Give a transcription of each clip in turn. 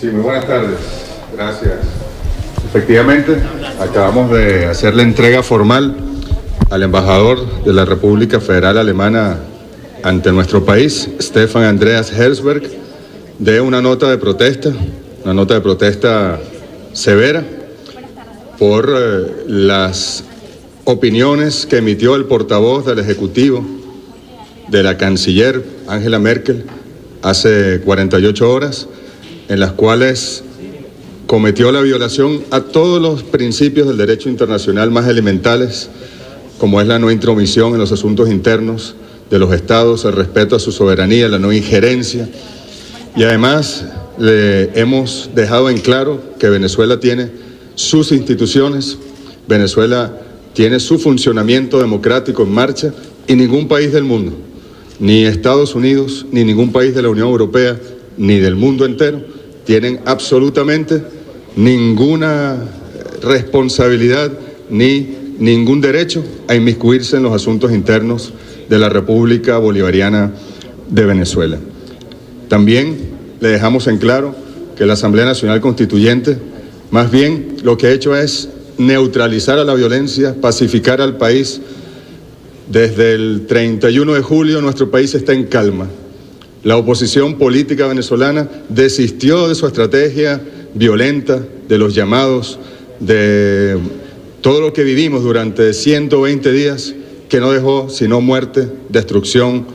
Sí, muy buenas tardes. Gracias. Efectivamente, acabamos de hacer la entrega formal al embajador de la República Federal Alemana ante nuestro país, Stefan Andreas Herzberg, de una nota de protesta severa por las opiniones que emitió el portavoz del Ejecutivo de la canciller Angela Merkel hace 48 horas, en las cuales cometió la violación a todos los principios del derecho internacional más elementales, como es la no intromisión en los asuntos internos de los estados, el respeto a su soberanía, la no injerencia. Y además le hemos dejado en claro que Venezuela tiene sus instituciones, Venezuela tiene su funcionamiento democrático en marcha, y ningún país del mundo, ni Estados Unidos, ni ningún país de la Unión Europea, ni del mundo entero, tienen absolutamente ninguna responsabilidad ni ningún derecho a inmiscuirse en los asuntos internos de la República Bolivariana de Venezuela. También le dejamos en claro que la Asamblea Nacional Constituyente más bien lo que ha hecho es neutralizar a la violencia, pacificar al país. Desde el 31 de julio nuestro país está en calma. La oposición política venezolana desistió de su estrategia violenta, de los llamados, de todo lo que vivimos durante 120 días, que no dejó sino muerte, destrucción,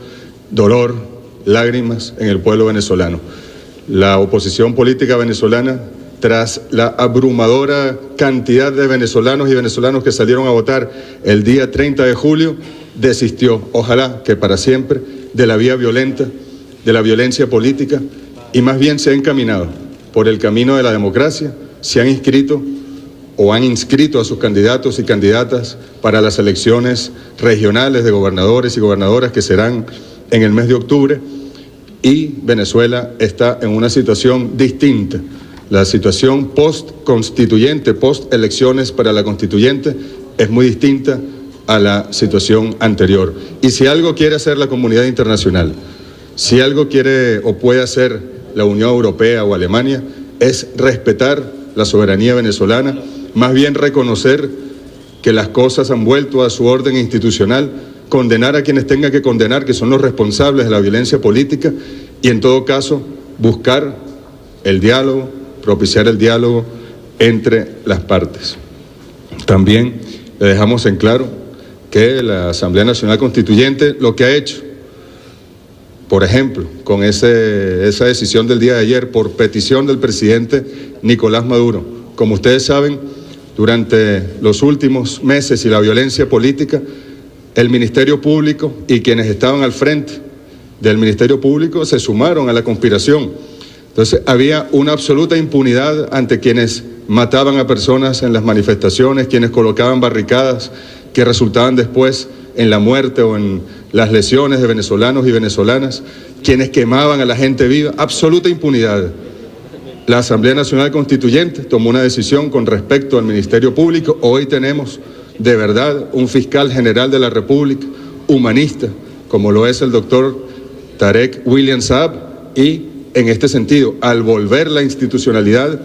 dolor, lágrimas en el pueblo venezolano. La oposición política venezolana, tras la abrumadora cantidad de venezolanos y venezolanos que salieron a votar el día 30 de julio, desistió, ojalá que para siempre, de la vía violenta, de la violencia política, y más bien se ha encaminado por el camino de la democracia, se han inscrito o han inscrito a sus candidatos y candidatas para las elecciones regionales de gobernadores y gobernadoras que serán en el mes de octubre, y Venezuela está en una situación distinta. La situación post-constituyente, post-elecciones para la constituyente, es muy distinta a la situación anterior. Y si algo quiere hacer la comunidad internacional, si algo quiere o puede hacer la Unión Europea o Alemania, es respetar la soberanía venezolana, más bien reconocer que las cosas han vuelto a su orden institucional, condenar a quienes tenga que condenar, que son los responsables de la violencia política, y en todo caso buscar el diálogo, propiciar el diálogo entre las partes. También le dejamos en claro que la Asamblea Nacional Constituyente lo que ha hecho, por ejemplo, con esa decisión del día de ayer por petición del presidente Nicolás Maduro, como ustedes saben, durante los últimos meses y la violencia política, el Ministerio Público y quienes estaban al frente del Ministerio Público se sumaron a la conspiración. Entonces había una absoluta impunidad ante quienes mataban a personas en las manifestaciones, quienes colocaban barricadas que resultaban después en la muerte o en las lesiones de venezolanos y venezolanas, quienes quemaban a la gente viva, absoluta impunidad. La Asamblea Nacional Constituyente tomó una decisión con respecto al Ministerio Público. Hoy tenemos de verdad un fiscal general de la República, humanista, como lo es el doctor Tarek William Saab, y en este sentido, al volver la institucionalidad,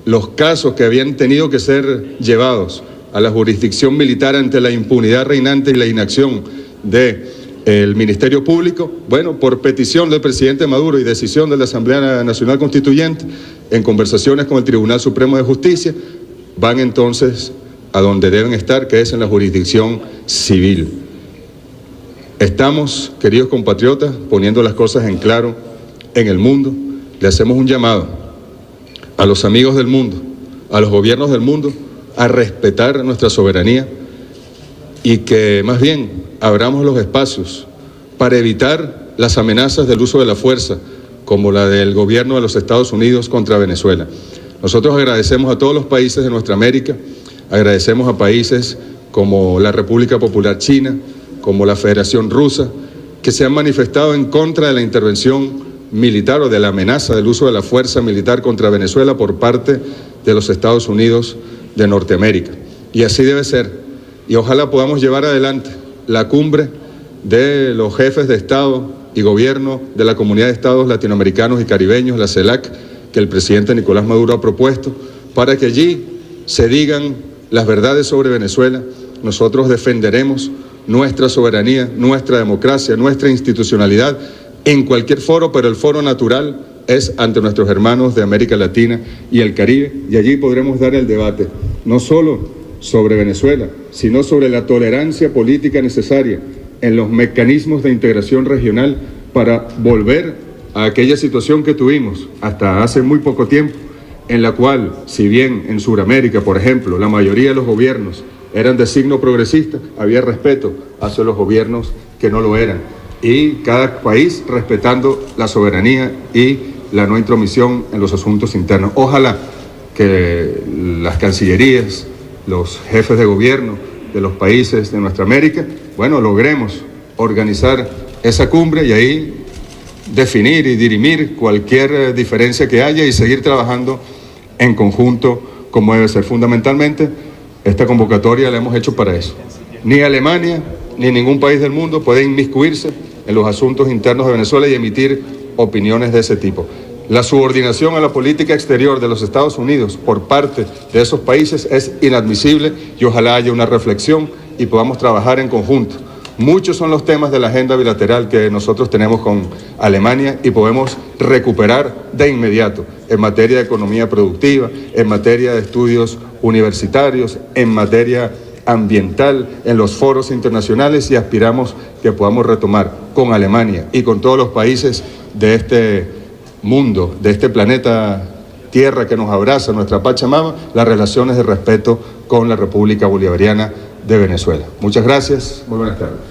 los casos que habían tenido que ser llevados a la jurisdicción militar ante la impunidad reinante y la inacción del Ministerio Público, bueno, por petición del presidente Maduro y decisión de la Asamblea Nacional Constituyente, en conversaciones con el Tribunal Supremo de Justicia, van entonces a donde deben estar, que es en la jurisdicción civil. Estamos, queridos compatriotas, poniendo las cosas en claro en el mundo. Le hacemos un llamado a los amigos del mundo, a los gobiernos del mundo, a respetar nuestra soberanía y que más bien abramos los espacios para evitar las amenazas del uso de la fuerza, como la del gobierno de los Estados Unidos contra Venezuela. Nosotros agradecemos a todos los países de nuestra América, agradecemos a países como la República Popular China, como la Federación Rusa, que se han manifestado en contra de la intervención militar o de la amenaza del uso de la fuerza militar contra Venezuela por parte de los Estados Unidos de Norteamérica. Y así debe ser. Y ojalá podamos llevar adelante la cumbre de los jefes de Estado y Gobierno de la Comunidad de Estados Latinoamericanos y Caribeños, la CELAC, que el presidente Nicolás Maduro ha propuesto, para que allí se digan las verdades sobre Venezuela. Nosotros defenderemos nuestra soberanía, nuestra democracia, nuestra institucionalidad en cualquier foro, pero el foro natural es ante nuestros hermanos de América Latina y el Caribe, y allí podremos dar el debate, no solo sobre Venezuela, sino sobre la tolerancia política necesaria en los mecanismos de integración regional para volver a aquella situación que tuvimos hasta hace muy poco tiempo, en la cual, si bien en Sudamérica, por ejemplo, la mayoría de los gobiernos eran de signo progresista, había respeto hacia los gobiernos que no lo eran, y cada país respetando la soberanía y la no intromisión en los asuntos internos. Ojalá que las cancillerías, los jefes de gobierno de los países de nuestra América, bueno, logremos organizar esa cumbre y ahí definir y dirimir cualquier diferencia que haya y seguir trabajando en conjunto como debe ser. Fundamentalmente, esta convocatoria la hemos hecho para eso. Ni Alemania ni ningún país del mundo puede inmiscuirse en los asuntos internos de Venezuela y emitir opiniones de ese tipo. La subordinación a la política exterior de los Estados Unidos por parte de esos países es inadmisible y ojalá haya una reflexión y podamos trabajar en conjunto. Muchos son los temas de la agenda bilateral que nosotros tenemos con Alemania y podemos recuperar de inmediato en materia de economía productiva, en materia de estudios universitarios, en materia ambiental, en los foros internacionales, y aspiramos que podamos retomar con Alemania y con todos los países de este mundo, de este planeta Tierra que nos abraza, nuestra Pachamama, las relaciones de respeto con la República Bolivariana de Venezuela. Muchas gracias, muy buenas tardes.